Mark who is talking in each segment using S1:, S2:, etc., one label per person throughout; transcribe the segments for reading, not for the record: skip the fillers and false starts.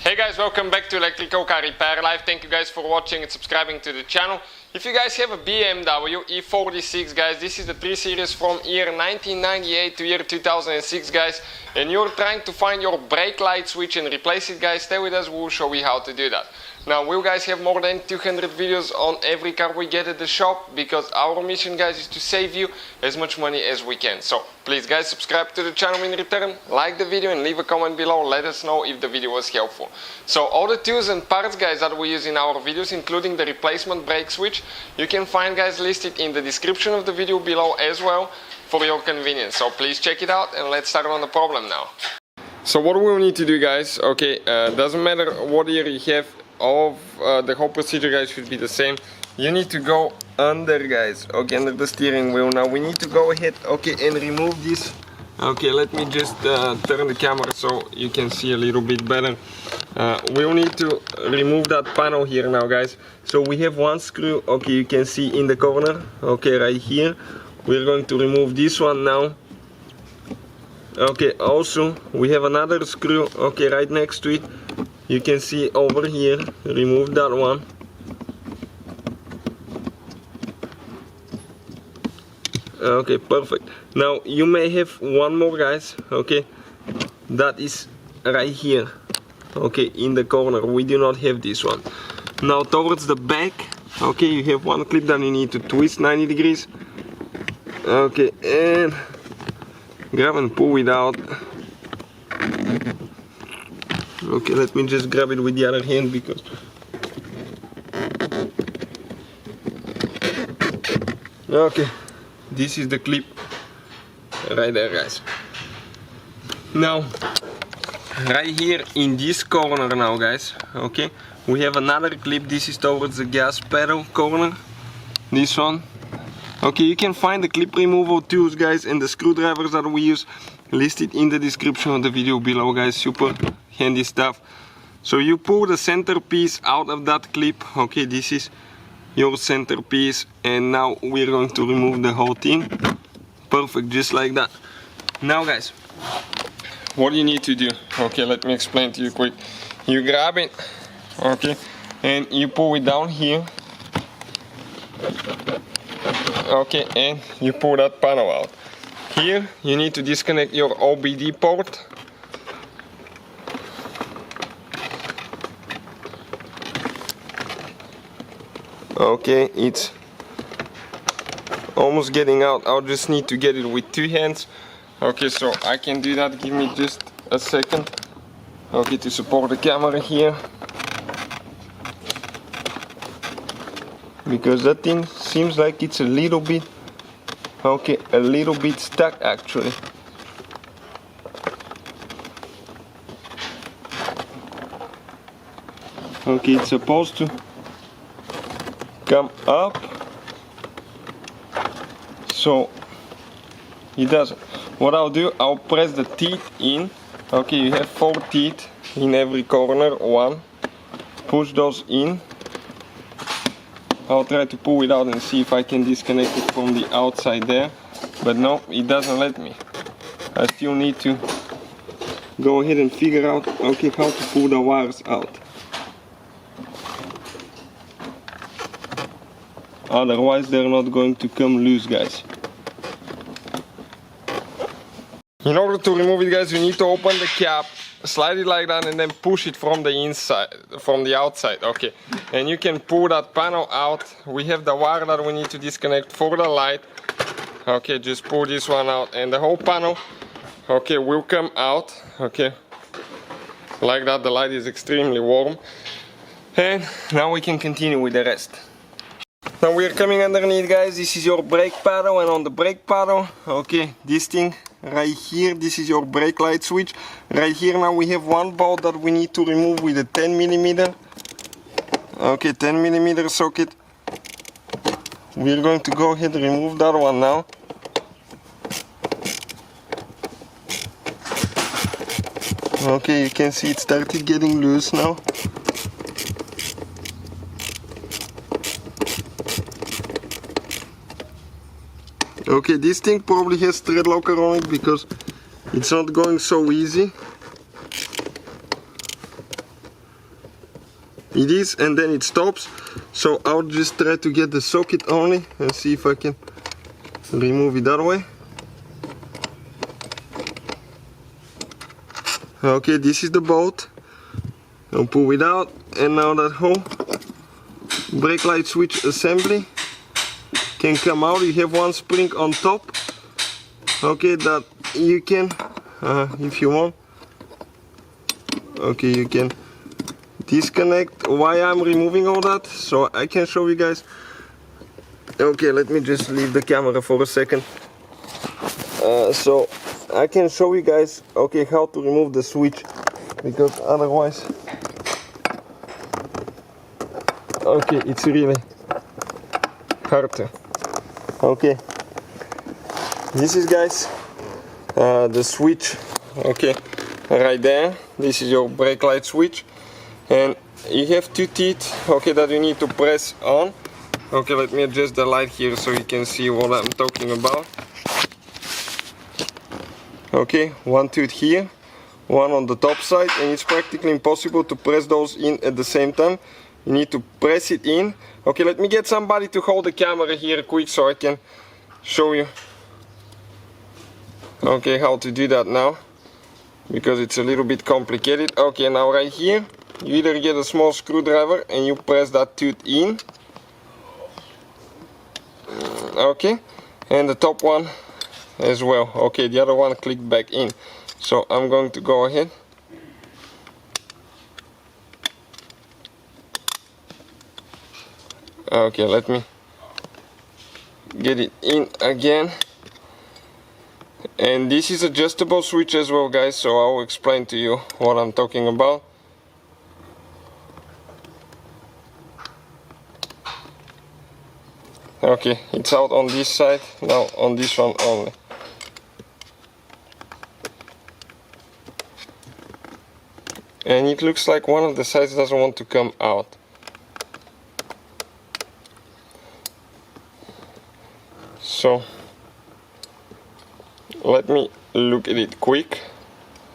S1: Hey guys, welcome back to Electrical Car Repair Live. Thank you guys for watching and subscribing to the channel. If you guys have a BMW E46, guys, this is the 3 Series from year 1998 to year 2006, guys, and you're trying to find your brake light switch and replace it, guys, stay with us, we'll show you how to do that. Now, we guys have more than 200 videos on every car we get at the shop, because our mission, guys, is to save you as much money as we can. So please, guys, subscribe to the channel in return, like the video and leave a comment below, let us know if the video was helpful. So all the tools and parts, guys, that we use in our videos, including the replacement brake switch, you can find, guys, listed in the description of the video below as well, for your convenience. So please check it out and let's start on the problem now. So what we'll need to do, guys, okay, doesn't matter what year you have, all of the whole procedure, guys, should be the same. You need to go under, guys, okay, under the steering wheel. Now we need to go ahead, okay, and remove this. Okay, let me just turn the camera so you can see a little bit better. We'll need to remove that panel here now, guys. So we have one screw, okay, you can see in the corner, okay, right here. We're going to remove this one now. Okay, also we have another screw, okay, right next to it. You can see over here, remove that one. Okay, perfect. Now you may have one more, guys, okay, that is right here, okay, in the corner. We do not have this one. Now towards the back, okay, you have one clip that you need to twist 90 degrees. Okay, and grab and pull it out. Okay, let me just grab it with the other hand because okay, this is the clip right there, guys. Now right here in this corner now, guys, okay, we have another clip. This is towards the gas pedal corner, this one. Okay, you can find the clip removal tools, guys, and the screwdrivers that we use listed in the description of the video below, guys. Super handy stuff. So you pull the centerpiece out of that clip. Okay, this is your centerpiece, and now we're going to remove the whole thing. Perfect, just like that. Now, guys, what you need to do, okay, let me explain to you quick. You grab it, okay, and you pull it down here. Okay, and you pull that panel out. Here you need to disconnect your OBD port. Okay, it's almost getting out. I'll just need to get it with two hands. Okay, so I can do that. Give me just a second. Okay, to support the camera here, because that thing seems like it's a little bit, okay, a little bit stuck actually. Okay, it's supposed to come up, so it doesn't. What I'll do, I'll press the teeth in. Okay, you have 4 teeth in every corner. 1, push those in. I'll try to pull it out and see if I can disconnect it from the outside there, but no, it doesn't let me. I still need to go ahead and figure out, okay, how to pull the wires out. Otherwise they're not going to come loose, guys. In order to remove it, guys, you need to open the cap, slide it like that, and then push it from the inside, from the outside. Okay, and you can pull that panel out. We have the wire that we need to disconnect for the light. Okay, just pull this one out and the whole panel, okay, will come out. Okay, like that. The light is extremely warm, and now we can continue with the rest. Now we are coming underneath, guys. This is your brake paddle, and on the brake paddle, okay, this thing right here, this is your brake light switch. Right here now we have one bolt that we need to remove with a 10mm. Okay, 10mm socket. We're going to go ahead and remove that one now. Okay, you can see it started getting loose now. Okay, this thing probably has thread locker on it because it's not going so easy. it is, and then it stops. So I'll just try to get the socket only and see if I can remove it that way. Okay, this is the bolt. I'll pull it out, and now that whole brake light switch assembly can come out. You have one spring on top, okay, that you can, if you want, okay, you can disconnect. Why I'm removing all that, so I can show you guys. Okay, let me just leave the camera for a second. So I can show you guys, okay, how to remove the switch, because otherwise, okay, it's really hard to. Okay, this is, guys, the switch, okay, right there. This is your brake light switch, and you have two teeth, okay, that you need to press on. Okay, let me adjust the light here so you can see what I'm talking about. Okay, one tooth here, one on the top side, and it's practically impossible to press those in at the same time. You need to press it in. Okay, let me get somebody to hold the camera here quick so I can show you, okay, how to do that now, because it's a little bit complicated. Okay, now right here, you either get a small screwdriver and you press that tooth in. Okay, and the top one as well. Okay, the other one click back in. So I'm going to go ahead. Okay, let me get it in again. And this is adjustable switch as well, guys, so I'll explain to you what I'm talking about. Okay, it's out on this side, now on this one only. And it looks like one of the sides doesn't want to come out. So let me look at it quick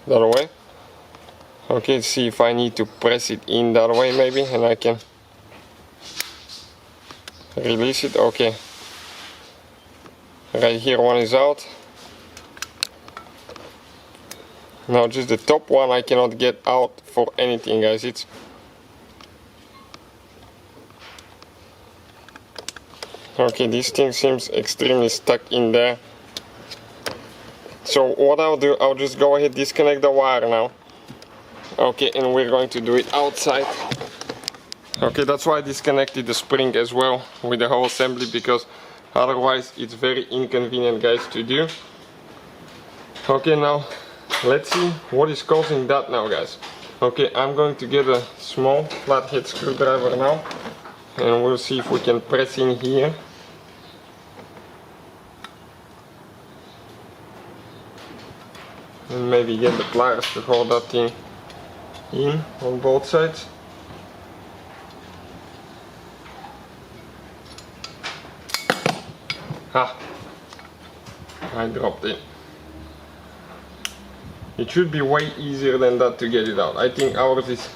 S1: that way. Okay, see if I need to press it in that way maybe, and I can release it. Okay, right here one is out. Now just the top one I cannot get out for anything, guys. It's okay, this thing seems extremely stuck in there. So what I'll do, I'll just go ahead, disconnect the wire now. Okay, and we're going to do it outside. Okay, that's why I disconnected the spring as well with the whole assembly, because otherwise it's very inconvenient, guys, to do. Okay, now let's see what is causing that now, guys. Okay, I'm going to get a small flathead screwdriver now, and we'll see if we can press in here. And maybe get the pliers to hold that thing in on both sides. Ah, I dropped it. It should be way easier than that to get it out. I think ours is,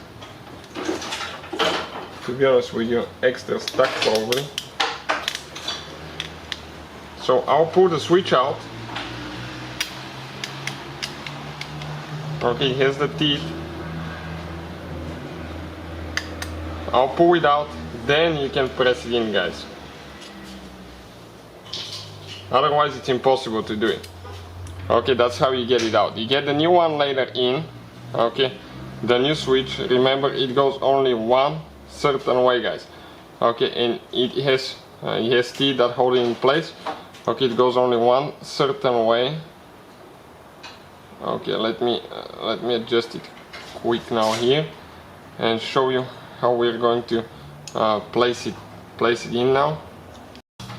S1: to be honest with you, extra stuck probably. So I'll pull the switch out. Okay, here's the teeth. I'll pull it out, then you can press it in, guys. Otherwise it's impossible to do it. Okay, that's how you get it out. You get the new one later in. Okay, the new switch, remember, it goes only one certain way, guys. Okay, and it has teeth that hold it in place. Okay, it goes only one certain way. Okay, let me adjust it quick now here and show you how we're going to place it in now.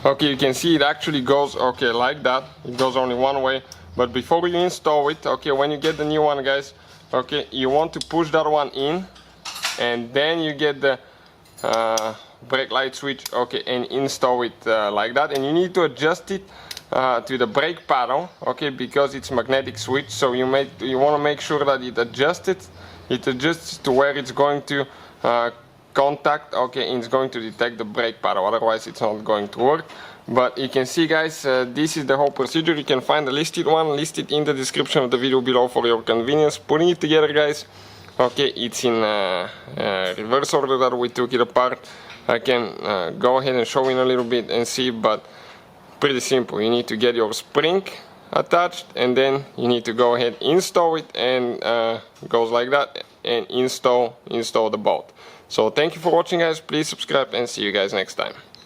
S1: Okay, you can see it actually goes, okay, like that. It goes only one way. But before you install it, okay, when you get the new one, guys, okay, you want to push that one in, and then you get the brake light switch, okay, and install it like that. And you need to adjust it to the brake paddle, okay, because it's magnetic switch. So you want to make sure that it adjusts to where it's going to contact, okay, and it's going to detect the brake pedal, otherwise it's not going to work. But you can see, guys, this is the whole procedure. You can find the listed one listed in the description of the video below for your convenience. Putting it together, guys, okay, it's in reverse order that we took it apart. I can go ahead and show in a little bit and see, but pretty simple. You need to get your spring attached, and then you need to go ahead, install it, and goes like that, and install the bolt. So thank you for watching, guys. Please subscribe, and see you guys next time.